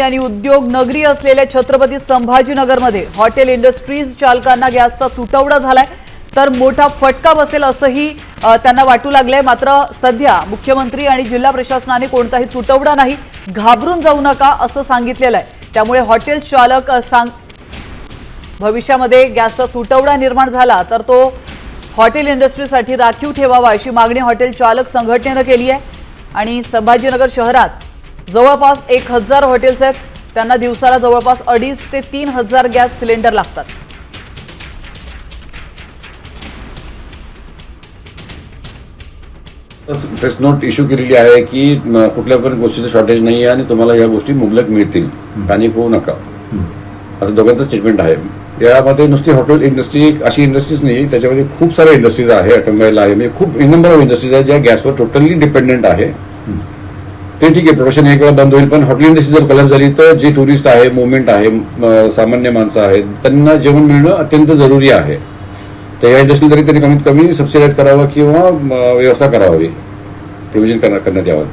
आणि उद्योग नगरी असलेल्या छत्रपती संभाजीनगरमध्ये हॉटेल इंडस्ट्रीज चालकांना गॅसचा तुटवडा झालाय तर मोठा फटका बसेल असंही त्यांना वाटू लागलंय। मात्र सध्या मुख्यमंत्री आणि जिल्हा प्रशासनाने कोणताही तुटवडा नाही, घाबरून जाऊ नका असं सांगितलेलं आहे। त्यामुळे हॉटेल चालक भविष्यामध्ये गॅसचा तुटवडा निर्माण झाला तर तो हॉटेल इंडस्ट्रीसाठी राखीव ठेवावा अशी मागणी हॉटेल चालक संघटनेने केली आहे। आणि संभाजीनगर शहरात जवळपास 1000 हॉटेल्स आहेत, त्यांना दिवसाला जवळपास 2.5 ते 3 हजार गॅस सिलेंडर लागतात। प्रेस नोट इश्यू केलेली आहे की कुठल्या पण गोष्टीचं शॉर्टेज नाही आहे आणि तुम्हाला या गोष्टी मुबलक मिळतील, पॅनिक होऊ नका असं दोघांचं स्टेटमेंट आहे। यामध्ये नुसती हॉटेल इंडस्ट्री अशी इंडस्ट्रीज नाही, त्याच्यामध्ये खूप साऱ्या इंडस्ट्रीज आहे, ऑटोमोबाईल आहे, म्हणजे खूप नंबर ऑफ इंडस्ट्रीज आहेत ज्या गॅसवर टोटली डिपेंडेंट आहे। ते ठीक आहे, प्रोडक्शन एक वेळा बंद होईल, पण हॉटेल इंडस्ट्री जर कोलॅप्स झाली तर जे टुरिस्ट आहे, मुवमेंट आहे, सामान्य माणसं आहेत, त्यांना जेवण मिळणं अत्यंत जरुरी आहे। तर या इंडस्ट्री तरी त्यांनी कमीत कमी सबसिडाईज करावं किंवा व्यवस्था करावी, प्रोव्हिजन करण्यात यावं।